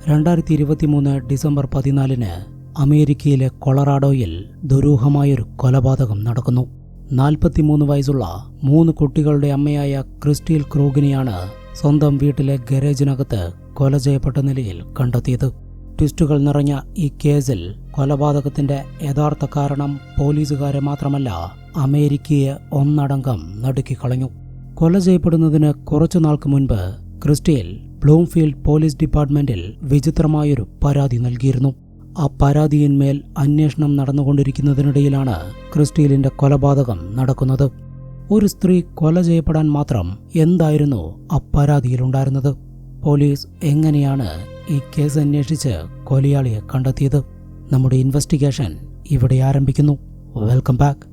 2023 December 14 അമേരിക്കയിലെ കൊളറാഡോയിൽ ദുരൂഹമായൊരു കൊലപാതകം നടക്കുന്നു. 43 വയസ്സുള്ള 3 കുട്ടികളുടെ അമ്മയായ ക്രിസ്റ്റീൽ ക്രൂഗിനെയാണ് സ്വന്തം വീട്ടിലെ ഗാരേജിനകത്ത് കൊല ചെയ്യപ്പെട്ട നിലയിൽ കണ്ടെത്തിയത്. ട്വിസ്റ്റുകൾ നിറഞ്ഞ ഈ കേസിൽ കൊലപാതകത്തിന്റെ യഥാർത്ഥ കാരണം പോലീസുകാരെ മാത്രമല്ല അമേരിക്കയെ ഒന്നടങ്കം നടുക്കിക്കളഞ്ഞു. കൊല ചെയ്യപ്പെടുന്നതിന് കുറച്ചു നാൾക്ക് മുൻപ് ക്രിസ്റ്റീൽ ബ്ലൂംഫീൽഡ് പോലീസ് ഡിപ്പാർട്ട്മെന്റിൽ വിചിത്രമായൊരു പരാതി നൽകിയിരുന്നു. ആ പരാതിയിന്മേൽ അന്വേഷണം നടന്നുകൊണ്ടിരിക്കുന്നതിനിടയിലാണ് ക്രിസ്റ്റീലിന്റെ കൊലപാതകം നടക്കുന്നത്. ഒരു സ്ത്രീ കൊല ചെയ്യപ്പെടാൻ മാത്രം എന്തായിരുന്നു ആ പരാതിയിലുണ്ടായിരുന്നത്? പോലീസ് എങ്ങനെയാണ് ഈ കേസ് അന്വേഷിച്ച് കൊലയാളിയെ കണ്ടെത്തിയത്? നമ്മുടെ ഇൻവെസ്റ്റിഗേഷൻ ഇവിടെ ആരംഭിക്കുന്നു. Welcome back.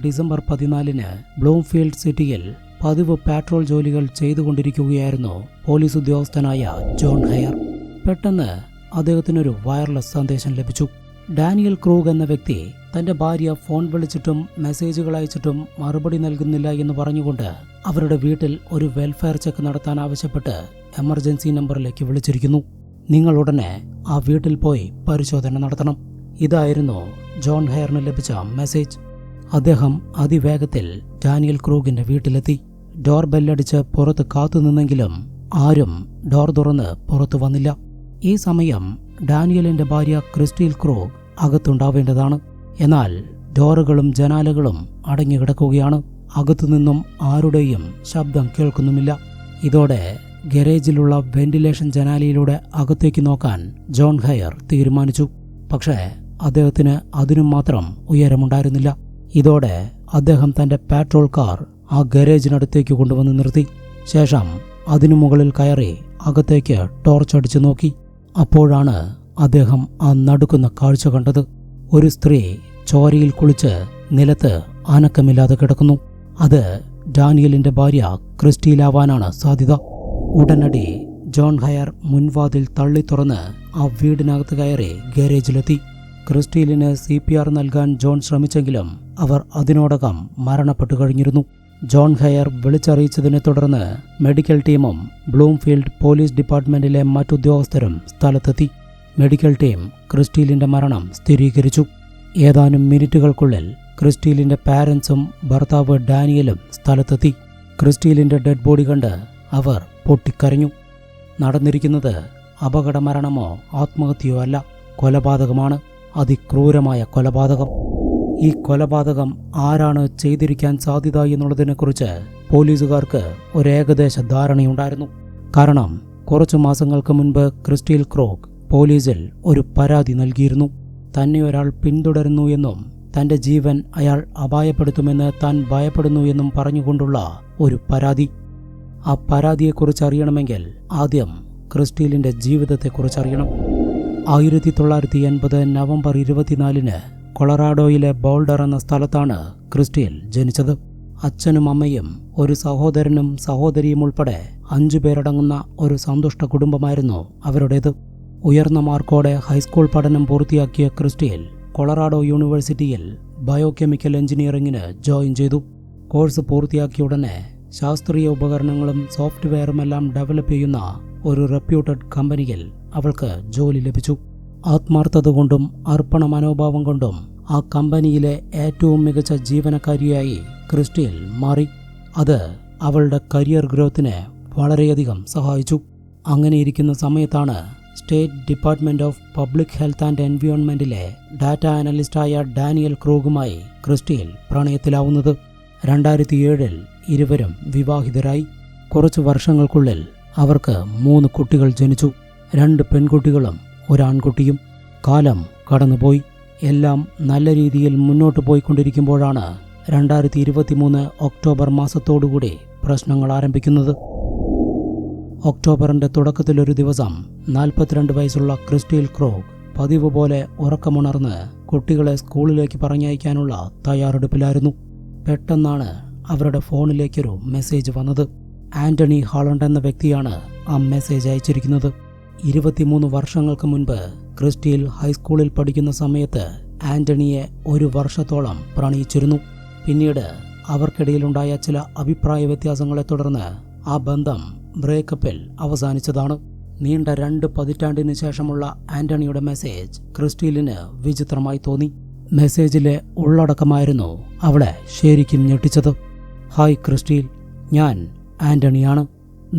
ഡിസംബർ 14 ബ്ലൂംഫീൽഡ് സിറ്റിയിൽ പതിവ് പാട്രോൾ ജോലികൾ ചെയ്തുകൊണ്ടിരിക്കുകയായിരുന്നു പോലീസ് ഉദ്യോഗസ്ഥനായ ജോൺ ഹെയർ. പെട്ടെന്ന് അദ്ദേഹത്തിനൊരു വയർലെസ് സന്ദേശം ലഭിച്ചു. ഡാനിയൽ ക്രൂഗ് എന്ന വ്യക്തി തന്റെ ഭാര്യ ഫോൺ വിളിച്ചിട്ടും മെസ്സേജുകൾ അയച്ചിട്ടും മറുപടി നൽകുന്നില്ല എന്ന് പറഞ്ഞുകൊണ്ട് അവരുടെ വീട്ടിൽ ഒരു വെൽഫെയർ ചെക്ക് നടത്താൻ ആവശ്യപ്പെട്ട് എമർജൻസി നമ്പറിലേക്ക് വിളിച്ചിരിക്കുന്നു. നിങ്ങൾ ഉടനെ ആ വീട്ടിൽ പോയി പരിശോധന നടത്തണം. ഇതായിരുന്നു ജോൺ ഹെയറിന് ലഭിച്ച മെസ്സേജ്. അദ്ദേഹം അതിവേഗത്തിൽ ഡാനിയൽ ക്രൂഗിന്റെ വീട്ടിലെത്തി. ഡോർ ബെല്ലടിച്ച് പുറത്ത് കാത്തുനിന്നെങ്കിലും ആരും ഡോർ തുറന്ന് പുറത്തു വന്നില്ല. ഈ സമയം ഡാനിയലിന്റെ ഭാര്യ ക്രിസ്റ്റീൽ ക്രൂഗ് അകത്തുണ്ടാവേണ്ടതാണ്. എന്നാൽ ഡോറുകളും ജനാലകളും അടങ്ങിക്കിടക്കുകയാണ്. അകത്തുനിന്നും ആരുടെയും ശബ്ദം കേൾക്കുന്നുമില്ല. ഇതോടെ ഗാരേജിലുള്ള വെന്റിലേഷൻ ജനാലയിലൂടെ അകത്തേക്ക് നോക്കാൻ ജോൺ ഹെയർ തീരുമാനിച്ചു. പക്ഷേ അദ്ദേഹത്തിന് അതിനും മാത്രം ഉയരമുണ്ടായിരുന്നില്ല. ഇതോടെ അദ്ദേഹം തന്റെ പാട്രോൾ കാർ ആ ഗാരേജിനടുത്തേക്ക് കൊണ്ടുവന്ന് നിർത്തി. ശേഷം അതിനു മുകളിൽ കയറി അകത്തേക്ക് ടോർച്ച് അടിച്ചു നോക്കി. അപ്പോഴാണ് അദ്ദേഹം ആ നടുക്കുന്ന കാഴ്ച കണ്ടത്. ഒരു സ്ത്രീ ചോരയിൽ കുളിച്ച് നിലത്ത് അനക്കമില്ലാതെ കിടക്കുന്നു. അത് ഡാനിയലിന്റെ ഭാര്യ ക്രിസ്റ്റീലാവാനാണ് സാധ്യത. ഉടനടി ജോൺ ഹെയർ മുൻവാതിൽ തള്ളി തുറന്ന് ആ വീടിനകത്ത് കയറി ഗാരേജിലെത്തി. ക്രിസ്റ്റീലിന് CPR നൽകാൻ ജോൺ ശ്രമിച്ചെങ്കിലും അവർ അതിനോടകം മരണപ്പെട്ടു കഴിഞ്ഞിരുന്നു. ജോൺ ഹെയർ വിളിച്ചറിയിച്ചതിനെ തുടർന്ന് മെഡിക്കൽ ടീമും ബ്ലൂംഫീൽഡ് പോലീസ് ഡിപ്പാർട്ട്മെന്റിലെ മറ്റുദ്യോഗസ്ഥരും സ്ഥലത്തെത്തി. മെഡിക്കൽ ടീം ക്രിസ്റ്റീലിന്റെ മരണം സ്ഥിരീകരിച്ചു. ഏതാനും മിനിറ്റുകൾക്കുള്ളിൽ ക്രിസ്റ്റീലിന്റെ പാരന്റ്സും ഭർത്താവ് ഡാനിയലും സ്ഥലത്തെത്തി. ക്രിസ്റ്റീലിന്റെ ഡെഡ് ബോഡി കണ്ട് അവർ പൊട്ടിക്കരഞ്ഞു. നടന്നിരിക്കുന്നത് അപകടമരണമോ ആത്മഹത്യയോ അല്ല, കൊലപാതകമാണ്. അതിക്രൂരമായ കൊലപാതകം. ഈ കൊലപാതകം ആരാണ് ചെയ്തിരിക്കാൻ സാധ്യത എന്നുള്ളതിനെക്കുറിച്ച് പോലീസുകാർക്ക് ഒരു ഏകദേശ ധാരണയുണ്ടായിരുന്നു. കാരണം കുറച്ചു മാസങ്ങൾക്ക് മുൻപ് ക്രിസ്റ്റീൽ ക്രൂഗ് പോലീസിൽ ഒരു പരാതി നൽകിയിരുന്നു. തന്നെ ഒരാൾ പിന്തുടരുന്നു എന്നും തന്റെ ജീവൻ അയാൾ അപായപ്പെടുത്തുമെന്ന് താൻ ഭയപ്പെടുന്നു എന്നും പറഞ്ഞുകൊണ്ടുള്ള ഒരു പരാതി. ആ പരാതിയെക്കുറിച്ച് അറിയണമെങ്കിൽ ആദ്യം ക്രിസ്റ്റീലിന്റെ ജീവിതത്തെക്കുറിച്ചറിയണം. 1980 നവംബർ 24 കൊളറാഡോയിലെ ബോൾഡർ എന്ന സ്ഥലത്താണ് ക്രിസ്റ്റീൽ ജനിച്ചത്. അച്ഛനും അമ്മയും ഒരു സഹോദരനും സഹോദരിയും ഉൾപ്പെടെ 5 പേരടങ്ങുന്ന ഒരു സന്തുഷ്ട കുടുംബമായിരുന്നു അവരുടേത്. ഉയർന്ന മാർക്കോടെ ഹൈസ്കൂൾ പഠനം പൂർത്തിയാക്കിയ ക്രിസ്റ്റീൽ കൊളറാഡോ യൂണിവേഴ്സിറ്റിയിൽ ബയോകെമിക്കൽ എഞ്ചിനീയറിംഗിന് ജോയിൻ ചെയ്തു. കോഴ്സ് പൂർത്തിയാക്കിയ ഉടനെ ശാസ്ത്രീയ ഉപകരണങ്ങളും സോഫ്റ്റ്വെയറുമെല്ലാം ഡെവലപ്പ് ചെയ്യുന്ന ഒരു റെപ്യൂട്ടഡ് കമ്പനിയിൽ അവൾക്ക് ജോലി ലഭിച്ചു. ആത്മാർത്ഥത കൊണ്ടും അർപ്പണ മനോഭാവം കൊണ്ടും ആ കമ്പനിയിലെ ഏറ്റവും മികച്ച ജീവനക്കാരിയായി ക്രിസ്റ്റീൽ മാറി. അത് അവളുടെ കരിയർ ഗ്രോത്തിനെ വളരെയധികം സഹായിച്ചു. അങ്ങനെയിരിക്കുന്ന സമയത്താണ് state department of public health and എൻവയോൺമെന്റിലെ ഡാറ്റ അനലിസ്റ്റായ ഡാനിയൽ ക്രൂഗുമായി ക്രിസ്റ്റീൽ പ്രണയത്തിലാവുന്നത്. 2007 ഇരുവരും വിവാഹിതരായി. കുറച്ചു വർഷങ്ങൾക്കുള്ളിൽ അവർക്ക് 3 കുട്ടികൾ ജനിച്ചു. 2 പെൺകുട്ടികളും ഒരാൺകുട്ടിയും. കാലം കടന്നുപോയി. എല്ലാം നല്ല രീതിയിൽ മുന്നോട്ട് പോയിക്കൊണ്ടിരിക്കുമ്പോഴാണ് 2023 ഒക്ടോബർ മാസത്തോടുകൂടി പ്രശ്നങ്ങൾ ആരംഭിക്കുന്നത്. ഒക്ടോബറിന്റെ തുടക്കത്തിലൊരു ദിവസം 42 വയസ്സുള്ള ക്രിസ്റ്റീൽ ക്രൂഗ് പതിവ് പോലെ ഉറക്കമുണർന്ന് കുട്ടികളെ സ്കൂളിലേക്ക് പറഞ്ഞയക്കാനുള്ള തയ്യാറെടുപ്പിലായിരുന്നു. പെട്ടെന്നാണ് അവരുടെ ഫോണിലേക്കൊരു മെസ്സേജ് വന്നത്. ആന്റണി ഹാളണ്ട് എന്ന വ്യക്തിയാണ് ആ മെസ്സേജ് അയച്ചിരിക്കുന്നത്. 23 വർഷങ്ങൾക്ക് മുൻപ് ക്രിസ്റ്റിയിൽ ഹൈസ്കൂളിൽ പഠിക്കുന്ന സമയത്ത് ആന്റണിയെ 1 വർഷത്തോളം പ്രണയിച്ചിരുന്നു. പിന്നീട് അവർക്കിടയിലുണ്ടായ ചില അഭിപ്രായ വ്യത്യാസങ്ങളെ തുടർന്ന് ആ ബന്ധം ബ്രേക്കപ്പിൽ അവസാനിച്ചതാണ്. നീണ്ട 2 പതിറ്റാണ്ടിന് ശേഷമുള്ള ആന്റണിയുടെ മെസ്സേജ് ക്രിസ്റ്റീലിന് വിചിത്രമായി തോന്നി. മെസ്സേജിലെ ഉള്ളടക്കമായിരുന്നു അവളെ ശരിക്കും ഞെട്ടിച്ചത്. ഹായ് ക്രിസ്റ്റീൽ, ഞാൻ ആന്റണിയാണ്.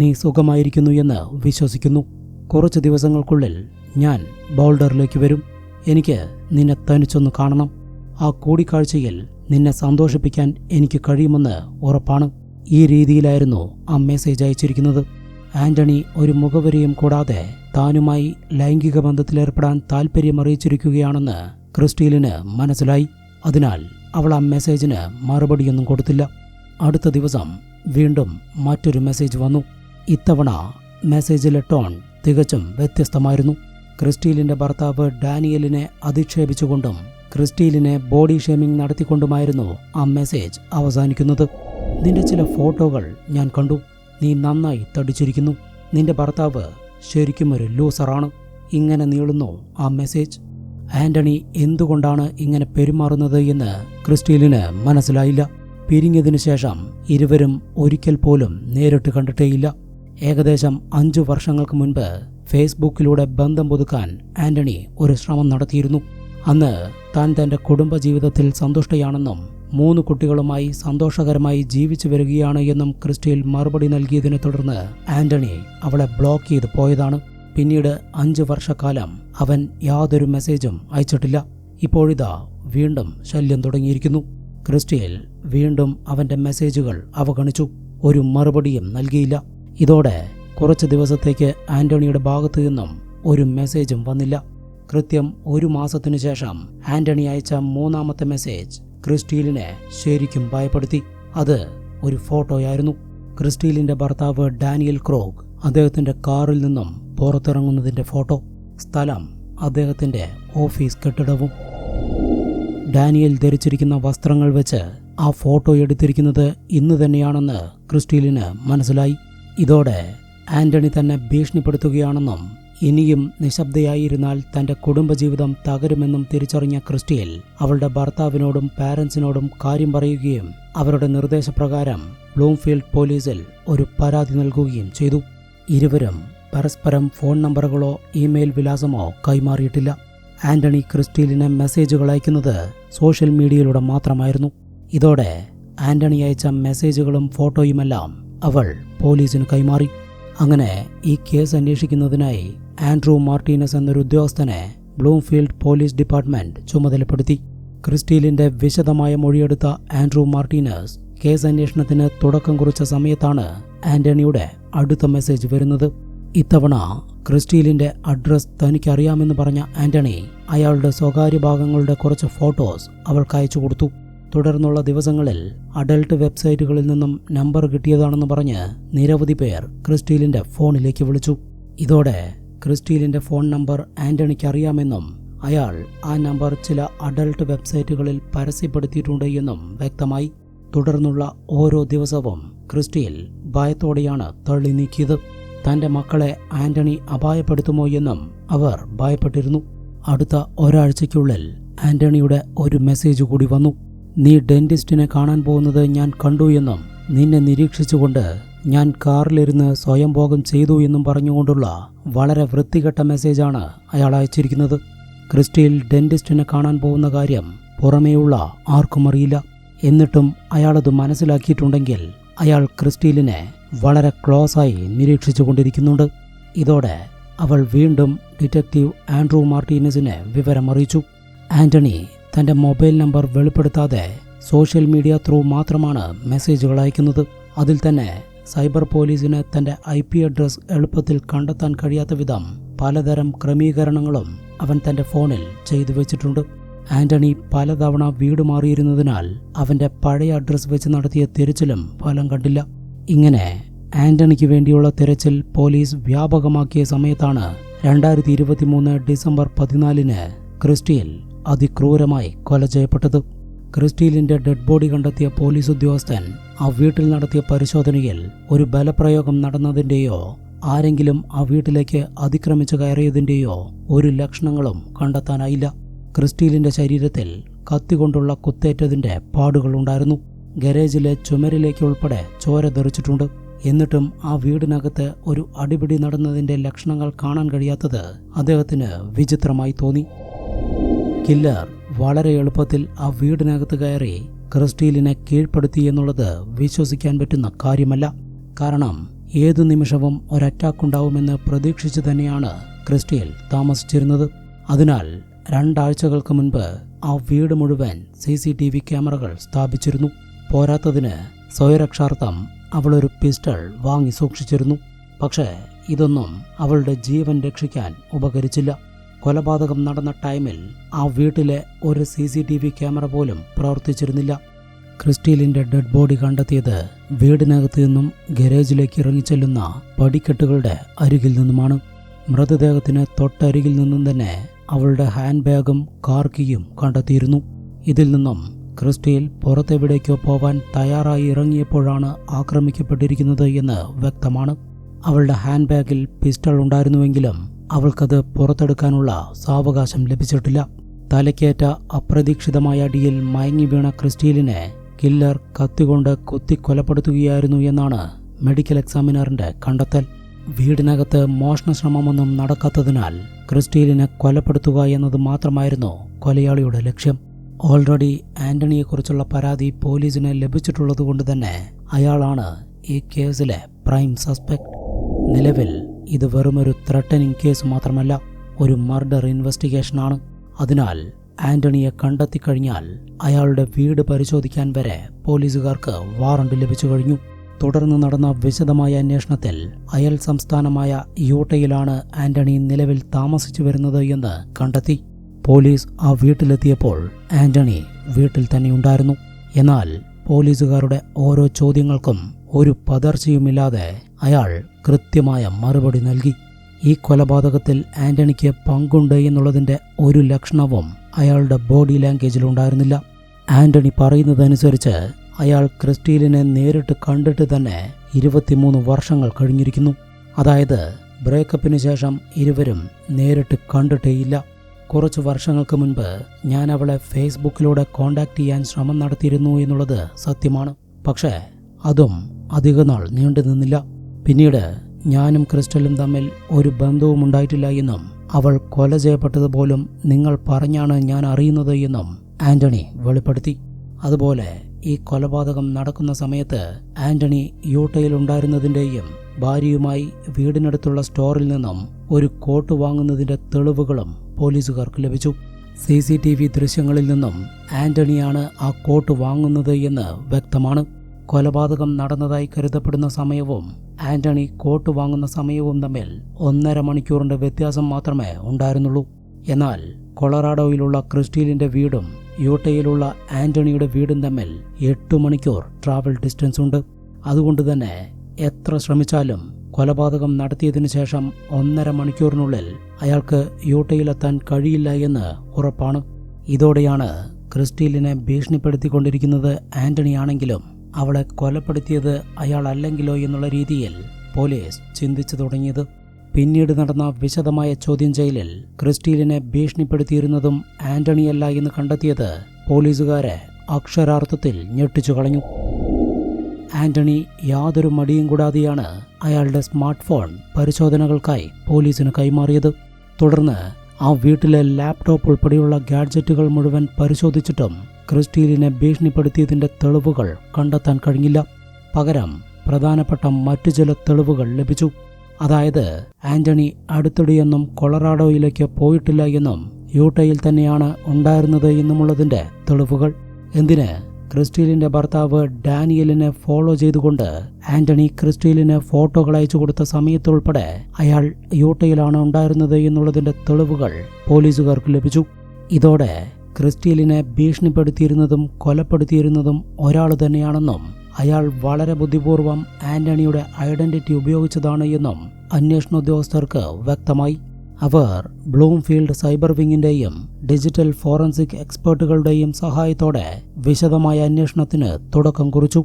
നീ സുഖമായിരിക്കുന്നു എന്ന് വിശ്വസിക്കുന്നു. കുറച്ച് ദിവസങ്ങൾക്കുള്ളിൽ ഞാൻ ബോൾഡറിലേക്ക് വരും. എനിക്ക് നിന്നെ തനിച്ചൊന്ന് കാണണം. ആ കൂടിക്കാഴ്ചയിൽ നിന്നെ സന്തോഷിപ്പിക്കാൻ എനിക്ക് കഴിയുമെന്ന് ഉറപ്പാണ്. ഈ രീതിയിലായിരുന്നു ആ മെസ്സേജ് അയച്ചിരിക്കുന്നത്. ആന്റണി ഒരു മുഖവരിയും കൂടാതെ താനുമായി ലൈംഗിക ബന്ധത്തിലേർപ്പെടാൻ താൽപ്പര്യമറിയിച്ചിരിക്കുകയാണെന്ന് ക്രിസ്റ്റീലിന് മനസ്സിലായി. അതിനാൽ അവൾ ആ മെസ്സേജിന് മറുപടിയൊന്നും കൊടുത്തില്ല. അടുത്ത ദിവസം വീണ്ടും മറ്റൊരു മെസ്സേജ് വന്നു. ഇത്തവണ മെസ്സേജിലെ ടോൺ തികച്ചും വ്യത്യസ്തമായിരുന്നു. ക്രിസ്റ്റീലിന്റെ ഭർത്താവ് ഡാനിയലിനെ അധിക്ഷേപിച്ചുകൊണ്ടും ക്രിസ്റ്റീലിനെ ബോഡി ഷേമിംഗ് നടത്തിക്കൊണ്ടുമായിരുന്നു ആ മെസ്സേജ് അവസാനിക്കുന്നത്. നിന്റെ ചില ഫോട്ടോകൾ ഞാൻ കണ്ടു. നീ നന്നായി തടിച്ചിരിക്കുന്നു. നിന്റെ ഭർത്താവ് ശരിക്കും ഒരു ലൂസറാണ്. ഇങ്ങനെ നീളുന്നു ആ മെസ്സേജ്. ആന്റണി എന്തുകൊണ്ടാണ് ഇങ്ങനെ പെരുമാറുന്നത് എന്ന് ക്രിസ്റ്റീലിന് മനസ്സിലായില്ല. പിരിഞ്ഞതിനു ശേഷം ഇരുവരും ഒരിക്കൽ പോലും നേരിട്ട് കണ്ടിട്ടേയില്ല. ഏകദേശം 5 വർഷങ്ങൾക്ക് മുൻപ് ഫേസ്ബുക്കിലൂടെ ബന്ധം പുതുക്കാൻ ആന്റണി ഒരു ശ്രമം നടത്തിയിരുന്നു. അന്ന് താൻ തന്റെ കുടുംബജീവിതത്തിൽ സന്തുഷ്ടയാണെന്നും 3 കുട്ടികളുമായി സന്തോഷകരമായി ജീവിച്ചു വരികയാണ് എന്നും ക്രിസ്റ്റീൽ മറുപടി നൽകിയതിനെ തുടർന്ന് ആന്റണി അവളെ ബ്ലോക്ക് ചെയ്ത് പോയതാണ്. പിന്നീട് 5 വർഷക്കാലം അവൻ യാതൊരു മെസ്സേജും അയച്ചിട്ടില്ല. ഇപ്പോഴിതാ വീണ്ടും ശല്യം തുടങ്ങിയിരിക്കുന്നു. ക്രിസ്റ്റീൽ വീണ്ടും അവന്റെ മെസ്സേജുകൾ അവഗണിച്ചു. ഒരു മറുപടിയും നൽകിയില്ല. ഇതോടെ കുറച്ച് ദിവസത്തേക്ക് ആന്റണിയുടെ ഭാഗത്തു നിന്നും ഒരു മെസ്സേജും വന്നില്ല. കൃത്യം 1 മാസത്തിനു ശേഷം ആന്റണി അയച്ച 3ാമത്തെ മെസ്സേജ് ക്രിസ്റ്റീലിനെ ശരിക്കും ഭയപ്പെടുത്തി. അത് ഒരു ഫോട്ടോയായിരുന്നു. ക്രിസ്റ്റീലിന്റെ ഭർത്താവ് ഡാനിയൽ ക്രോഗ് അദ്ദേഹത്തിന്റെ കാറിൽ നിന്നും പുറത്തിറങ്ങുന്നതിന്റെ ഫോട്ടോ. സ്ഥലം അദ്ദേഹത്തിന്റെ ഓഫീസ് കെട്ടിടവും. ഡാനിയൽ ധരിച്ചിരിക്കുന്ന വസ്ത്രങ്ങൾ വെച്ച് ആ ഫോട്ടോ എടുത്തിരിക്കുന്നത് ഇന്ന് തന്നെയാണെന്ന് ക്രിസ്റ്റീലിന് മനസ്സിലായി. ഇതോടെ ആന്റണി തന്നെ ഭീഷണിപ്പെടുത്തുകയാണെന്നും ഇനിയും നിശബ്ദയായിരുന്നാൽ തന്റെ കുടുംബജീവിതം തകരുമെന്നും തിരിച്ചറിഞ്ഞ ക്രിസ്റ്റീൽ അവളുടെ ഭർത്താവിനോടും പാരന്റ്സിനോടും കാര്യം പറയുകയും അവരുടെ നിർദ്ദേശപ്രകാരം ബ്ലൂംഫീൽഡ് പോലീസിൽ ഒരു പരാതി നൽകുകയും ചെയ്തു. ഇരുവരും പരസ്പരം ഫോൺ നമ്പറുകളോ ഇമെയിൽ വിലാസമോ കൈമാറിയിട്ടില്ല. ആന്റണി ക്രിസ്റ്റീലിന് മെസ്സേജുകൾ അയക്കുന്നത് സോഷ്യൽ മീഡിയയിലൂടെ മാത്രമായിരുന്നു. ഇതോടെ ആന്റണി അയച്ച മെസ്സേജുകളും ഫോട്ടോയുമെല്ലാം അവൾ പോലീസിന് കൈമാറി. അങ്ങനെ ഈ കേസ് അന്വേഷിക്കുന്നതിനായി ആൻഡ്രൂ മാർട്ടീനസ് എന്നൊരു ഉദ്യോഗസ്ഥനെ ബ്ലൂംഫീൽഡ് പോലീസ് ഡിപ്പാർട്ട്മെന്റ് ചുമതലപ്പെടുത്തി. ക്രിസ്റ്റീലിന്റെ വിശദമായ മൊഴിയെടുത്ത ആൻഡ്രൂ മാർട്ടീനസ് കേസ് അന്വേഷണത്തിന് തുടക്കം കുറിച്ച സമയത്താണ് ആന്റണിയുടെ അടുത്ത മെസ്സേജ് വരുന്നത്. ഇത്തവണ ക്രിസ്റ്റീലിന്റെ അഡ്രസ് തനിക്കറിയാമെന്ന് പറഞ്ഞ ആന്റണി അയാളുടെ സ്വകാര്യ ഭാഗങ്ങളുടെ കുറച്ച് ഫോട്ടോസ് അവൾക്ക് അയച്ചു കൊടുത്തു. തുടർന്നുള്ള ദിവസങ്ങളിൽ അഡൽട്ട് വെബ്സൈറ്റുകളിൽ നിന്നും നമ്പർ കിട്ടിയതാണെന്ന് പറഞ്ഞ് നിരവധി പേർ ക്രിസ്റ്റീലിന്റെ ഫോണിലേക്ക് വിളിച്ചു. ഇതോടെ ക്രിസ്റ്റീലിന്റെ ഫോൺ നമ്പർ ആന്റണിക്ക് അറിയാമെന്നും അയാൾ ആ നമ്പർ ചില അഡൽട്ട് വെബ്സൈറ്റുകളിൽ പരസ്യപ്പെടുത്തിയിട്ടുണ്ട് എന്നും വ്യക്തമായി. തുടർന്നുള്ള ഓരോ ദിവസവും ക്രിസ്റ്റീൽ ഭയത്തോടെയാണ് തള്ളി നീക്കിയത്. തന്റെ മക്കളെ ആന്റണി അപായപ്പെടുത്തുമോ എന്നും അവർ ഭയപ്പെട്ടിരുന്നു. അടുത്ത ഒരാഴ്ചയ്ക്കുള്ളിൽ ആന്റണിയുടെ ഒരു മെസ്സേജ് കൂടി വന്നു. നീ ഡെന്റിസ്റ്റിനെ കാണാൻ പോകുന്നത് ഞാൻ കണ്ടു എന്നും നിന്നെ നിരീക്ഷിച്ചുകൊണ്ട് ഞാൻ കാറിലിരുന്ന് സ്വയംഭോഗം ചെയ്തു എന്നും പറഞ്ഞുകൊണ്ടുള്ള വളരെ വൃത്തികെട്ട മെസ്സേജാണ് അയാൾ അയച്ചിരിക്കുന്നത്. ക്രിസ്റ്റീൽ ഡെന്റിസ്റ്റിനെ കാണാൻ പോകുന്ന കാര്യം പുറമേയുള്ള ആർക്കും അറിയില്ല. എന്നിട്ടും അയാളത് മനസ്സിലാക്കിയിട്ടുണ്ടെങ്കിൽ അയാൾ ക്രിസ്റ്റീലിനെ വളരെ ക്ലോസായി നിരീക്ഷിച്ചുകൊണ്ടിരിക്കുന്നുണ്ട്. ഇതോടെ അവൾ വീണ്ടും ഡിറ്റക്റ്റീവ് ആൻഡ്രൂ മാർട്ടീനസിനെ വിവരമറിയിച്ചു. ആന്റണി തന്റെ മൊബൈൽ നമ്പർ വെളിപ്പെടുത്താതെ സോഷ്യൽ മീഡിയ ത്രൂ മാത്രമാണ് മെസ്സേജുകൾ അയക്കുന്നത്. അതിൽ തന്നെ സൈബർ പോലീസിന് തന്റെ IP അഡ്രസ് എളുപ്പത്തിൽ കണ്ടെത്താൻ കഴിയാത്ത വിധം പലതരം ക്രമീകരണങ്ങളും അവൻ തന്റെ ഫോണിൽ ചെയ്തു വെച്ചിട്ടുണ്ട്. ആന്റണി പലതവണ വീട് മാറിയിരുന്നതിനാൽ അവന്റെ പഴയ അഡ്രസ് വെച്ച് നടത്തിയ തിരച്ചിലും ഫലം കണ്ടില്ല. ഇങ്ങനെ ആന്റണിക്ക് വേണ്ടിയുള്ള തിരച്ചിൽ പോലീസ് വ്യാപകമാക്കിയ സമയത്താണ് 2023 ഡിസംബർ 14 ക്രിസ്റ്റീൽ അതിക്രൂരമായി കൊല ചെയ്യപ്പെട്ടത്. ക്രിസ്റ്റീലിന്റെ ഡെഡ് ബോഡി കണ്ടെത്തിയ പോലീസ് ഉദ്യോഗസ്ഥൻ ആ വീട്ടിൽ നടത്തിയ പരിശോധനയിൽ ഒരു ബലപ്രയോഗം നടന്നതിന്റെയോ ആരെങ്കിലും ആ വീട്ടിലേക്ക് അതിക്രമിച്ചു കയറിയതിൻ്റെയോ ഒരു ലക്ഷണങ്ങളും കണ്ടെത്താനായില്ല. ക്രിസ്റ്റീലിന്റെ ശരീരത്തിൽ കത്തികൊണ്ടുള്ള കുത്തേറ്റതിന്റെ പാടുകളുണ്ടായിരുന്നു. ഗരേജിലെ ചുമരിലേക്ക് ഉൾപ്പെടെ ചോര തെറിച്ചിട്ടുണ്ട്. എന്നിട്ടും ആ വീടിനകത്ത് ഒരു അടിപിടി നടന്നതിന്റെ ലക്ഷണങ്ങൾ കാണാൻ കഴിയാത്തത് അദ്ദേഹത്തിന് വിചിത്രമായി തോന്നി. കില്ലർ വളരെ എളുപ്പത്തിൽ ആ വീടിനകത്ത് കയറി ക്രിസ്റ്റീലിനെ കീഴ്പ്പെടുത്തി എന്നുള്ളത് വിശ്വസിക്കാൻ പറ്റുന്ന കാര്യമല്ല. കാരണം ഏതു നിമിഷവും ഒരറ്റാക്കുണ്ടാവുമെന്ന് പ്രതീക്ഷിച്ചു തന്നെയാണ് ക്രിസ്റ്റീൽ താമസിച്ചിരുന്നത്. അതിനാൽ 2 ആഴ്ചകൾക്ക് മുൻപ് ആ വീട് മുഴുവൻ CCTV ക്യാമറകൾ സ്ഥാപിച്ചിരുന്നു. പോരാത്തതിന് സ്വയരക്ഷാർത്ഥം അവളൊരു പിസ്റ്റൾ വാങ്ങി സൂക്ഷിച്ചിരുന്നു. പക്ഷേ ഇതൊന്നും അവളുടെ ജീവൻ രക്ഷിക്കാൻ ഉപകരിച്ചില്ല. കൊലപാതകം നടന്ന ടൈമിൽ ആ വീട്ടിലെ ഒരു CCTV ക്യാമറ പോലും പ്രവർത്തിച്ചിരുന്നില്ല. ക്രിസ്റ്റീലിന്റെ ഡെഡ് ബോഡി കണ്ടെത്തിയത് വീടിനകത്ത് നിന്നും ഗരേജിലേക്ക് ഇറങ്ങിച്ചെല്ലുന്ന പടിക്കെട്ടുകളുടെ അരികിൽ നിന്നുമാണ്. മൃതദേഹത്തിന് തൊട്ടരികിൽ നിന്നും തന്നെ അവളുടെ ഹാൻഡ് ബാഗും കാർ കീയും കണ്ടെത്തിയിരുന്നു. ഇതിൽ നിന്നും ക്രിസ്റ്റീൽ പുറത്തെവിടേക്കോ പോവാൻ തയ്യാറായി ഇറങ്ങിയപ്പോഴാണ് ആക്രമിക്കപ്പെട്ടിരിക്കുന്നത് എന്ന് വ്യക്തമാണ്. അവളുടെ ഹാൻഡ് ബാഗിൽ പിസ്റ്റൾ ഉണ്ടായിരുന്നുവെങ്കിലും അവൾക്കത് പുറത്തെടുക്കാനുള്ള സാവകാശം ലഭിച്ചിട്ടില്ല. തലക്കേറ്റ അപ്രതീക്ഷിതമായ അടിയിൽ മയങ്ങി വീണ ക്രിസ്റ്റീലിനെ കില്ലർ കത്തികൊണ്ട് കുത്തിക്കൊലപ്പെടുത്തുകയായിരുന്നു എന്നാണ് മെഡിക്കൽ എക്സാമിനറിന്റെ കണ്ടെത്തൽ. വീടിനകത്ത് മോഷണശ്രമമൊന്നും നടക്കാത്തതിനാൽ ക്രിസ്റ്റീലിനെ കൊലപ്പെടുത്തുക എന്നത് മാത്രമായിരുന്നു കൊലയാളിയുടെ ലക്ഷ്യം. ഓൾറെഡി ആന്റണിയെക്കുറിച്ചുള്ള പരാതി പോലീസിന് ലഭിച്ചിട്ടുള്ളതുകൊണ്ട് തന്നെ അയാളാണ് ഈ കേസിലെ പ്രൈം സസ്പെക്ട്. നിലവിൽ ഇത് വെറുമൊരു ത്രട്ടനിങ് കേസ് മാത്രമല്ല, ഒരു മർഡർ ഇൻവെസ്റ്റിഗേഷനാണ്. അതിനാൽ ആന്റണിയെ കണ്ടെത്തിക്കഴിഞ്ഞാൽ അയാളുടെ വീട് പരിശോധിക്കാൻ വരെ പോലീസുകാർക്ക് വാറണ്ട് ലഭിച്ചു കഴിഞ്ഞു. തുടർന്ന് നടന്ന വിശദമായ അന്വേഷണത്തിൽ അയൽ സംസ്ഥാനമായ യൂട്ടയിലാണ് ആന്റണി നിലവിൽ താമസിച്ചു വരുന്നത് എന്ന് കണ്ടെത്തി. പോലീസ് ആ വീട്ടിലെത്തിയപ്പോൾ ആന്റണി വീട്ടിൽ തന്നെയുണ്ടായിരുന്നു. എന്നാൽ പോലീസുകാരുടെ ഓരോ ചോദ്യങ്ങൾക്കും ഒരു പതർച്ചയുമില്ലാതെ അയാൾ കൃത്യമായ മറുപടി നൽകി. ഈ കൊലപാതകത്തിൽ ആന്റണിക്ക് പങ്കുണ്ട് എന്നുള്ളതിന്റെ ഒരു ലക്ഷണവും അയാളുടെ ബോഡി ലാംഗ്വേജിലുണ്ടായിരുന്നില്ല. ആന്റണി പറയുന്നതനുസരിച്ച് അയാൾ ക്രിസ്റ്റീലിനെ നേരിട്ട് കണ്ടിട്ട് തന്നെ 23 വർഷങ്ങൾ കഴിഞ്ഞിരിക്കുന്നു. അതായത് ബ്രേക്കപ്പിന് ശേഷം ഇരുവരും നേരിട്ട് കണ്ടിട്ടേയില്ല. കുറച്ച് വർഷങ്ങൾക്ക് മുൻപ് ഞാൻ അവളെ ഫേസ്ബുക്കിലൂടെ കോണ്ടാക്ട് ചെയ്യാൻ ശ്രമം നടത്തിയിരുന്നു എന്നുള്ളത് സത്യമാണ്. പക്ഷേ അതും അധികനാൾ നീണ്ടു നിന്നില്ല. പിന്നീട് ഞാനും ക്രിസ്റ്റലും തമ്മിൽ ഒരു ബന്ധവും ഉണ്ടായിട്ടില്ല എന്നും അവൾ കൊല ചെയ്യപ്പെട്ടതുപോലും നിങ്ങൾ പറഞ്ഞാണ് ഞാൻ അറിയുന്നത് എന്നും ആന്റണി വെളിപ്പെടുത്തി. അതുപോലെ ഈ കൊലപാതകം നടക്കുന്ന സമയത്ത് ആന്റണി യൂട്ടയിൽ ഉണ്ടായിരുന്നതിൻ്റെയും ഭാര്യയുമായി വീടിനടുത്തുള്ള സ്റ്റോറിൽ നിന്നും ഒരു കോട്ട് വാങ്ങുന്നതിൻ്റെ തെളിവുകളും പോലീസുകാർക്ക് ലഭിച്ചു. CCTV ദൃശ്യങ്ങളിൽ നിന്നും ആന്റണിയാണ് ആ കോട്ട് വാങ്ങുന്നത് എന്ന് വ്യക്തമാണ്. കൊലപാതകം നടന്നതായി കരുതപ്പെടുന്ന സമയവും ആന്റണി കോട്ട് വാങ്ങുന്ന സമയവും തമ്മിൽ 1.5 മണിക്കൂറിന്റെ വ്യത്യാസം മാത്രമേ ഉണ്ടായിരുന്നുള്ളൂ. എന്നാൽ കൊളറാഡോയിലുള്ള ക്രിസ്റ്റീലിന്റെ വീടും യൂട്ടയിലുള്ള ആന്റണിയുടെ വീടും തമ്മിൽ 8 മണിക്കൂർ ട്രാവൽ ഡിസ്റ്റൻസ് ഉണ്ട്. അതുകൊണ്ട് തന്നെ എത്ര ശ്രമിച്ചാലും കൊലപാതകം നടത്തിയതിനു ശേഷം 1.5 മണിക്കൂറിനുള്ളിൽ അയാൾക്ക് യൂട്ടയിലെത്താൻ കഴിയില്ല എന്ന് ഉറപ്പാണ്. ഇതോടെയാണ് ക്രിസ്റ്റീലിനെ ഭീഷണിപ്പെടുത്തിക്കൊണ്ടിരിക്കുന്നത് ആന്റണിയാണെങ്കിലും അവളെ കൊലപ്പെടുത്തിയത് അയാളല്ലെങ്കിലോ എന്നുള്ള രീതിയിൽ പോലീസ് ചിന്തിച്ചു തുടങ്ങിയത്. പിന്നീട് നടന്ന വിശദമായ ചോദ്യം ചെയ്യലിൽ ക്രിസ്റ്റീലിനെ ഭീഷണിപ്പെടുത്തിയിരുന്നതും ആന്റണിയല്ല എന്ന് കണ്ടെത്തിയത് പോലീസുകാരെ അക്ഷരാർത്ഥത്തിൽ ഞെട്ടിച്ചു കളഞ്ഞു. ആന്റണി യാതൊരു മടിയും കൂടാതെയാണ് അയാളുടെ സ്മാർട്ട് ഫോൺ പരിശോധനകൾക്കായി പോലീസിന് കൈമാറിയത്. തുടർന്ന് ആ വീട്ടിലെ ലാപ്ടോപ്പ് ഉൾപ്പെടെയുള്ള ഗാഡ്ജറ്റുകൾ മുഴുവൻ പരിശോധിച്ചിട്ടും ക്രിസ്റ്റീലിനെ ഭീഷണിപ്പെടുത്തിയതിന്റെ തെളിവുകൾ കണ്ടെത്താൻ കഴിഞ്ഞില്ല. പകരം പ്രധാനപ്പെട്ട മറ്റു ചില തെളിവുകൾ ലഭിച്ചു. അതായത് ആന്റണി അടുത്തിടെയൊന്നും കൊളറാഡോയിലേക്ക് പോയിട്ടില്ല എന്നും യൂട്ടയിൽ തന്നെയാണ് ഉണ്ടായിരുന്നത് എന്നുമുള്ളതിന്റെ തെളിവുകൾ. എന്തിന് ക്രിസ്റ്റീലിന്റെ ഭർത്താവ് ഡാനിയലിനെ ഫോളോ ചെയ്തുകൊണ്ട് ആന്റണി ക്രിസ്റ്റീലിന് ഫോട്ടോകൾ അയച്ചു കൊടുത്ത സമയത്തുൾപ്പെടെ അയാൾ യൂട്ടയിലാണ് ഉണ്ടായിരുന്നത് എന്നുള്ളതിന്റെ തെളിവുകൾ പോലീസുകാർക്ക് ലഭിച്ചു. ഇതോടെ ക്രിസ്റ്റീലിനെ ഭീഷണിപ്പെടുത്തിയിരുന്നതും കൊലപ്പെടുത്തിയിരുന്നതും ഒരാൾ തന്നെയാണെന്നും അയാൾ വളരെ ബുദ്ധിപൂർവം ആന്റണിയുടെ ഐഡന്റിറ്റി ഉപയോഗിച്ചതാണ് എന്നും അന്വേഷണ ഉദ്യോഗസ്ഥർക്ക് വ്യക്തമായി. അവർ ബ്ലൂംഫീൽഡ് സൈബർ വിങ്ങിന്റെയും ഡിജിറ്റൽ ഫോറൻസിക് എക്സ്പേർട്ടുകളുടെയും സഹായത്തോടെ വിശദമായ അന്വേഷണത്തിന് തുടക്കം കുറിച്ചു.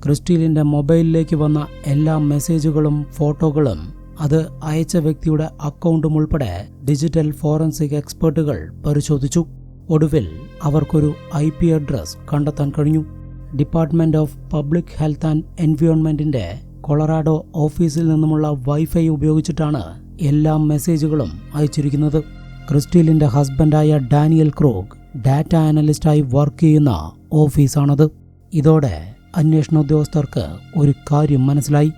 ക്രിസ്റ്റീലിന്റെ മൊബൈലിലേക്ക് വന്ന എല്ലാ മെസ്സേജുകളും ഫോട്ടോകളും അത് അയച്ച വ്യക്തിയുടെ അക്കൗണ്ടും ഉൾപ്പെടെ ഡിജിറ്റൽ ഫോറൻസിക് എക്സ്പെർട്ടുകൾ പരിശോധിച്ചു. ഒടുവിൽ അവർക്കൊരു IP അഡ്രസ് കണ്ടെത്താൻ കഴിഞ്ഞു. Department of public health and എൻവയോൺമെന്റിന്റെ കൊളറാഡോ ഓഫീസിൽ നിന്നുമുള്ള വൈഫൈ ഉപയോഗിച്ചിട്ടാണ് എല്ലാ മെസ്സേജുകളും അയച്ചിരിക്കുന്നത്. ക്രിസ്റ്റീലിന്റെ ഹസ്ബൻഡായ ഡാനിയൽ ക്രൂഗ് ഡാറ്റ അനലിസ്റ്റായി വർക്ക് ചെയ്യുന്ന ഓഫീസാണത്. ഇതോടെ അന്വേഷണ ഉദ്യോഗസ്ഥർക്ക് ഒരു കാര്യം മനസ്സിലായി.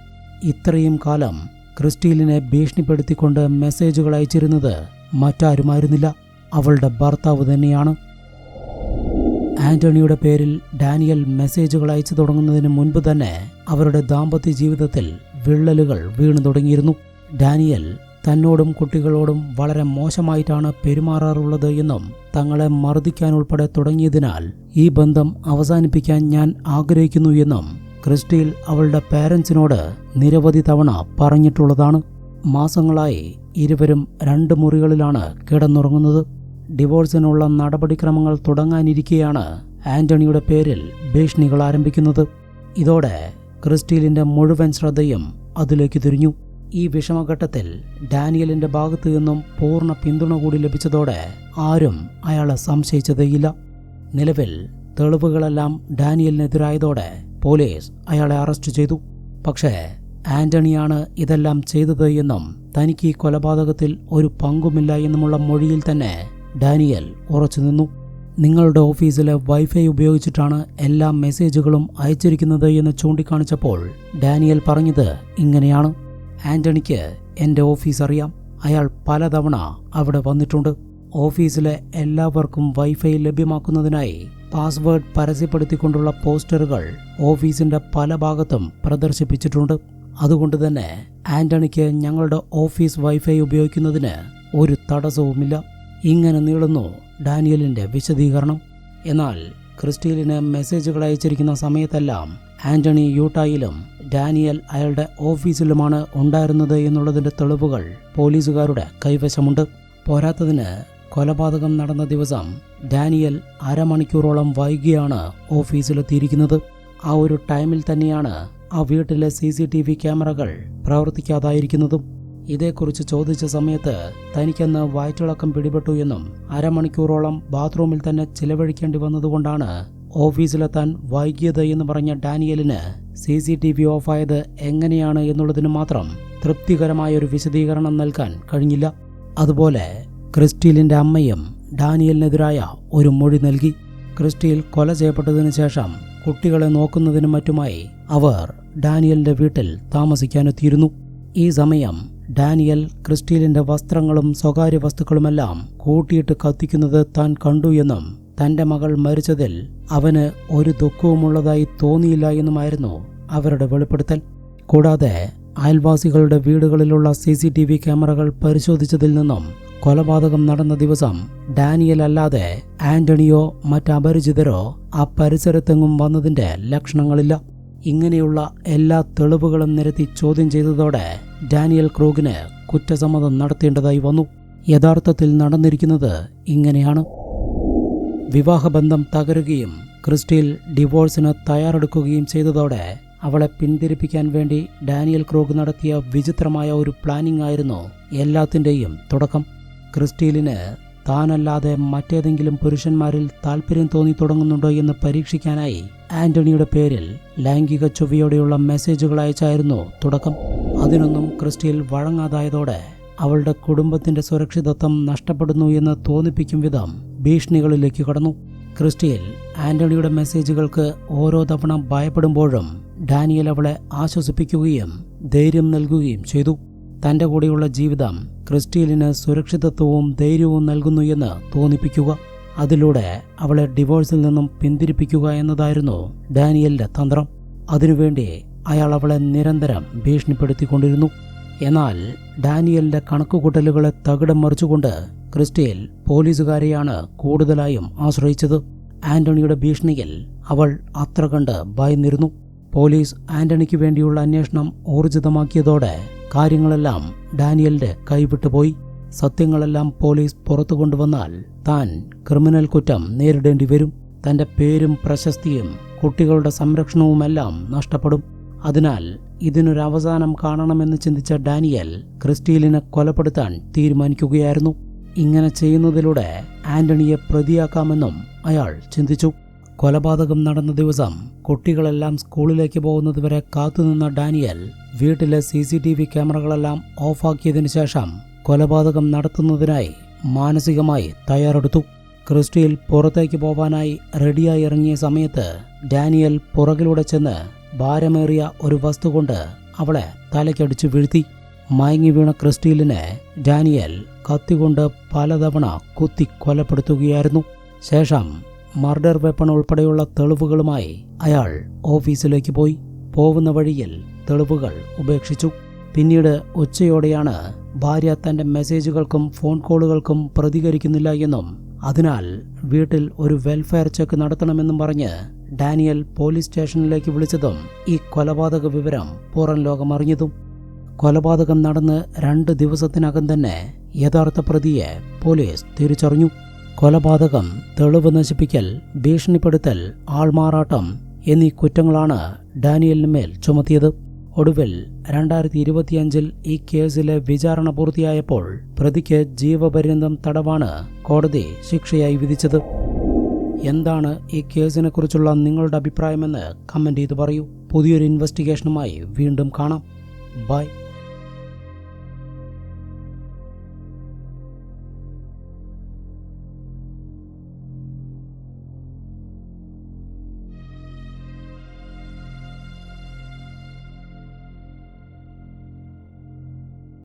ഇത്രയും കാലം ക്രിസ്റ്റീലിനെ ഭീഷണിപ്പെടുത്തിക്കൊണ്ട് മെസ്സേജുകൾ അയച്ചിരുന്നത് മറ്റാരുമായിരുന്നില്ല, അവളുടെ ഭർത്താവ് തന്നെയാണ്. ആന്റണിയുടെ പേരിൽ ഡാനിയൽ മെസ്സേജുകൾ അയച്ചു തുടങ്ങുന്നതിന് മുൻപ് തന്നെ അവരുടെ ദാമ്പത്യ ജീവിതത്തിൽ വിള്ളലുകൾ വീണു തുടങ്ങിയിരുന്നു. ഡാനിയൽ തന്നോടും കുട്ടികളോടും വളരെ മോശമായിട്ടാണ് പെരുമാറാറുള്ളത് എന്നും തങ്ങളെ മർദ്ദിക്കാൻ ഉൾപ്പെടെ തുടങ്ങിയതിനാൽ ഈ ബന്ധം അവസാനിപ്പിക്കാൻ ഞാൻ ആഗ്രഹിക്കുന്നു എന്നും ക്രിസ്റ്റീൽ അവളുടെ പേരൻസിനോട് നിരവധി തവണ പറഞ്ഞിട്ടുള്ളതാണ്. മാസങ്ങളായി ഇരുവരും 2 മുറികളിലാണ് കിടന്നുറങ്ങുന്നത്. ഡിവോഴ്സിനുള്ള നടപടിക്രമങ്ങൾ തുടങ്ങാനിരിക്കെയാണ് ആന്റണിയുടെ പേരിൽ ഭീഷണികൾ ആരംഭിക്കുന്നത്. ഇതോടെ ക്രിസ്റ്റീലിന്റെ മുഴുവൻ ശ്രദ്ധയും അതിലേക്ക് തിരിഞ്ഞു. ഈ വിഷമഘട്ടത്തിൽ ഡാനിയലിന്റെ ഭാഗത്തു നിന്നും പൂർണ്ണ പിന്തുണ കൂടി ലഭിച്ചതോടെ ആരും അയാളെ സംശയിച്ചതേയില്ല. നിലവിൽ തെളിവുകളെല്ലാം ഡാനിയലിനെതിരായതോടെ പോലീസ് അയാളെ അറസ്റ്റ് ചെയ്തു. പക്ഷേ ആന്റണിയാണ് ഇതെല്ലാം ചെയ്തത് എന്നും തനിക്ക് ഈ കൊലപാതകത്തിൽ ഒരു പങ്കുമില്ല എന്നുമുള്ള മൊഴിയിൽ തന്നെ ഡാനിയൽ ഉറച്ചു നിന്നു. നിങ്ങളുടെ ഓഫീസിലെ വൈഫൈ ഉപയോഗിച്ചിട്ടാണ് എല്ലാ മെസ്സേജുകളും അയച്ചിരിക്കുന്നത് എന്ന് ചൂണ്ടിക്കാണിച്ചപ്പോൾ ഡാനിയൽ പറഞ്ഞത് ഇങ്ങനെയാണ്: ആന്റണിക്ക് എൻ്റെ ഓഫീസ് അറിയാം. അയാൾ പലതവണ അവിടെ വന്നിട്ടുണ്ട്. ഓഫീസിലെ എല്ലാവർക്കും വൈഫൈ ലഭ്യമാക്കുന്നതിനായി പാസ്വേഡ് പരസ്യപ്പെടുത്തിക്കൊണ്ടുള്ള പോസ്റ്ററുകൾ ഓഫീസിന്റെ പല ഭാഗത്തും പ്രദർശിപ്പിച്ചിട്ടുണ്ട്. അതുകൊണ്ട് തന്നെ ആന്റണിക്ക് ഞങ്ങളുടെ ഓഫീസ് വൈഫൈ ഉപയോഗിക്കുന്നതിന് ഒരു തടസ്സവുമില്ല. ഇങ്ങനെ നീളുന്നു ഡാനിയലിന്റെ വിശദീകരണം. എന്നാൽ ക്രിസ്റ്റീലിന് മെസ്സേജുകൾ അയച്ചിരിക്കുന്ന സമയത്തെല്ലാം ആന്റണി യൂട്ടായിലും ഡാനിയൽ അയാളുടെ ഓഫീസിലുമാണ് ഉണ്ടായിരുന്നത് എന്നുള്ളതിന്റെ തെളിവുകൾ പോലീസുകാരുടെ കൈവശമുണ്ട്. പോരാത്തതിന് കൊലപാതകം നടന്ന ദിവസം ഡാനിയൽ അരമണിക്കൂറോളം വൈകിയാണ് ഓഫീസിലെത്തിയിരിക്കുന്നത്. ആ ഒരു ടൈമിൽ തന്നെയാണ് ആ വീട്ടിലെ CCTV ക്യാമറകൾ പ്രവർത്തിക്കാതായിരിക്കുന്നതും. ഇതേക്കുറിച്ച് ചോദിച്ച സമയത്ത് തനിക്കന്ന് വയറ്റിളക്കം പിടിപെട്ടു എന്നും അരമണിക്കൂറോളം ബാത്റൂമിൽ തന്നെ ചിലവഴിക്കേണ്ടി വന്നതുകൊണ്ടാണ് ഓഫീസിലെത്താൻ വൈകിയത് എന്ന് പറഞ്ഞ ഡാനിയലിന് CCTV ഓഫായത് എങ്ങനെയാണ് എന്നുള്ളതിന് മാത്രം തൃപ്തികരമായ ഒരു വിശദീകരണം നൽകാൻ കഴിഞ്ഞില്ല. അതുപോലെ ക്രിസ്റ്റീലിന്റെ അമ്മയും ഡാനിയലിനെതിരായ ഒരു മൊഴി നൽകി. ക്രിസ്റ്റീൽ കൊല ചെയ്യപ്പെട്ടതിനു ശേഷം കുട്ടികളെ നോക്കുന്നതിനും മറ്റുമായി അവർ ഡാനിയലിന്റെ വീട്ടിൽ താമസിക്കാനെത്തിയിരുന്നു. ഈ സമയം ഡാനിയൽ ക്രിസ്റ്റീലിന്റെ വസ്ത്രങ്ങളും സ്വകാര്യ വസ്തുക്കളുമെല്ലാം കൂട്ടിയിട്ട് കത്തിക്കുന്നത് താൻ കണ്ടു എന്നും തന്റെ മകൾ മരിച്ചതിൽ അവന് ഒരു ദുഃഖവുമുള്ളതായി തോന്നിയില്ല എന്നുമായിരുന്നു അവരുടെ വെളിപ്പെടുത്തൽ. കൂടാതെ അയൽവാസികളുടെ വീടുകളിലുള്ള CCTV ക്യാമറകൾ പരിശോധിച്ചതിൽ നിന്നും കൊലപാതകം നടന്ന ദിവസം ഡാനിയൽ അല്ലാതെ ആന്റണിയോ മറ്റപരിചിതരോ ആ പരിസരത്തെങ്ങും വന്നതിന്റെ ലക്ഷണങ്ങളില്ല. ഇങ്ങനെയുള്ള എല്ലാ തെളിവുകളും നിരത്തി ചോദ്യം ചെയ്തതോടെ ഡാനിയൽ ക്രൂഗിന് കുറ്റസമ്മതം നടത്തേണ്ടതായി വന്നു. യഥാർത്ഥത്തിൽ നടന്നിരിക്കുന്നത് ഇങ്ങനെയാണ്. വിവാഹബന്ധം തകരുകയും ക്രിസ്റ്റീൽ ഡിവോഴ്സിന് തയ്യാറെടുക്കുകയും ചെയ്തതോടെ അവളെ പിന്തിരിപ്പിക്കാൻ വേണ്ടി ഡാനിയൽ ക്രൂഗ് നടത്തിയ വിചിത്രമായ ഒരു പ്ലാനിംഗ് ആയിരുന്നു എല്ലാത്തിൻ്റെയും തുടക്കം. ക്രിസ്റ്റീലിന് താനല്ലാതെ മറ്റേതെങ്കിലും പുരുഷന്മാരിൽ താല്പര്യം തോന്നി തുടങ്ങുന്നുണ്ടോ എന്ന് പരീക്ഷിക്കാനായി ആന്റണിയുടെ പേരിൽ ലൈംഗിക ചൊവ്വയോടെയുള്ള മെസ്സേജുകൾ അയച്ചായിരുന്നു തുടക്കം. അതിനൊന്നും ക്രിസ്റ്റീൽ വഴങ്ങാതായതോടെ അവളുടെ കുടുംബത്തിന്റെ സുരക്ഷിതത്വം നഷ്ടപ്പെടുന്നു എന്ന് തോന്നിപ്പിക്കും വിധം ഭീഷണികളിലേക്ക് കടന്നു. ക്രിസ്റ്റീൽ ആന്റണിയുടെ മെസ്സേജുകൾക്ക് ഓരോ തവണ ഭയപ്പെടുമ്പോഴും ഡാനിയൽ അവളെ ആശ്വസിപ്പിക്കുകയും ധൈര്യം നൽകുകയും ചെയ്തു. തന്റെ കൂടെയുള്ള ജീവിതം ക്രിസ്റ്റീലിന് സുരക്ഷിതത്വവും ധൈര്യവും നൽകുന്നു എന്ന് തോന്നിപ്പിക്കുക, അതിലൂടെ അവളെ ഡിവോഴ്സിൽ നിന്നും പിന്തിരിപ്പിക്കുക എന്നതായിരുന്നു ഡാനിയലിന്റെ തന്ത്രം. അതിനുവേണ്ടി അയാൾ അവളെ നിരന്തരം ഭീഷണിപ്പെടുത്തിക്കൊണ്ടിരുന്നു. എന്നാൽ ഡാനിയലിന്റെ കണക്കുകൂട്ടലുകളെ തകിടം മറിച്ചുകൊണ്ട് ക്രിസ്റ്റീൽ പോലീസുകാരെയാണ് കൂടുതലായും ആശ്രയിച്ചത്. ആന്റണിയുടെ ഭീഷണിയിൽ അവൾ അത്ര കണ്ട് ഭയന്നിരുന്നു. പോലീസ് ആന്റണിക്ക് വേണ്ടിയുള്ള അന്വേഷണം ഊർജിതമാക്കിയതോടെ കാര്യങ്ങളെല്ലാം ഡാനിയലിന്റെ കൈവിട്ടുപോയി. സത്യങ്ങളെല്ലാം പോലീസ് പുറത്തു കൊണ്ടുവന്നാൽ താൻ ക്രിമിനൽ കുറ്റം നേരിടേണ്ടി വരും. തന്റെ പേരും പ്രശസ്തിയും കുട്ടികളുടെ സംരക്ഷണവുമെല്ലാം നഷ്ടപ്പെടും. അതിനാൽ ഇതിനൊരവസാനം കാണണമെന്ന് ചിന്തിച്ച ഡാനിയൽ ക്രിസ്റ്റീലിനെ കൊലപ്പെടുത്താൻ തീരുമാനിക്കുകയായിരുന്നു. ഇങ്ങനെ ചെയ്യുന്നതിലൂടെ ആന്റണിയെ പ്രതിയാക്കാമെന്നും അയാൾ ചിന്തിച്ചു. കൊലപാതകം നടന്ന ദിവസം കുട്ടികളെല്ലാം സ്കൂളിലേക്ക് പോകുന്നതുവരെ കാത്തുനിന്ന ഡാനിയൽ വീട്ടിലെ CCTV ക്യാമറകളെല്ലാം ഓഫാക്കിയതിനു ശേഷം കൊലപാതകം നടത്തുന്നതിനായി മാനസികമായി തയ്യാറെടുത്തു. ക്രിസ്റ്റീൽ പുറത്തേക്ക് പോവാനായി റെഡിയായി ഇറങ്ങിയ സമയത്ത് ഡാനിയൽ പുറകിലൂടെ ചെന്ന് ഭാരമേറിയ ഒരു വസ്തു കൊണ്ട് അവളെ തലയ്ക്കടിച്ചു വീഴ്ത്തി. മയങ്ങി വീണ ക്രിസ്റ്റീലിനെ ഡാനിയൽ കത്തികൊണ്ട് പലതവണ കുത്തി കൊലപ്പെടുത്തുകയായിരുന്നു. ശേഷം മർഡർ വെപ്പൺ ഉൾപ്പെടെയുള്ള തെളിവുകളുമായി അയാൾ ഓഫീസിലേക്ക് പോയി. പോകുന്ന വഴിയിൽ തെളിവുകൾ ഉപേക്ഷിച്ചു. പിന്നീട് ഉച്ചയോടെയാണ് ഭാര്യ തന്റെ മെസ്സേജുകൾക്കും ഫോൺ കോളുകൾക്കും പ്രതികരിക്കുന്നില്ല എന്നും അതിനാൽ വീട്ടിൽ ഒരു വെൽഫെയർ ചെക്ക് നടത്തണമെന്നും പറഞ്ഞ് ഡാനിയൽ പോലീസ് സ്റ്റേഷനിലേക്ക് വിളിച്ചതും ഈ കൊലപാതക വിവരം പുറം ലോകം അറിഞ്ഞതും. കൊലപാതകം നടന്ന് 2 ദിവസത്തിനകം തന്നെ യഥാർത്ഥ പ്രതിയെ പോലീസ് തിരിച്ചറിഞ്ഞു. കൊലപാതകം, തെളിവ് നശിപ്പിക്കൽ, ഭീഷണിപ്പെടുത്തൽ, ആൾമാറാട്ടം എന്നീ കുറ്റങ്ങളാണ് ഡാനിയലിന് മേൽ ചുമത്തിയത്. ഒടുവിൽ 2025 ഈ കേസിലെ വിചാരണ പൂർത്തിയായപ്പോൾ പ്രതിക്ക് ജീവപര്യന്തം തടവാണ് കോടതി ശിക്ഷയായി വിധിച്ചത്. എന്താണ് ഈ കേസിനെ കുറിച്ചുള്ള നിങ്ങളുടെ അഭിപ്രായമെന്ന് കമന്റ് ചെയ്ത് പറയൂ. പുതിയൊരു ഇൻവെസ്റ്റിഗേഷനുമായി വീണ്ടും കാണാം. ബൈ.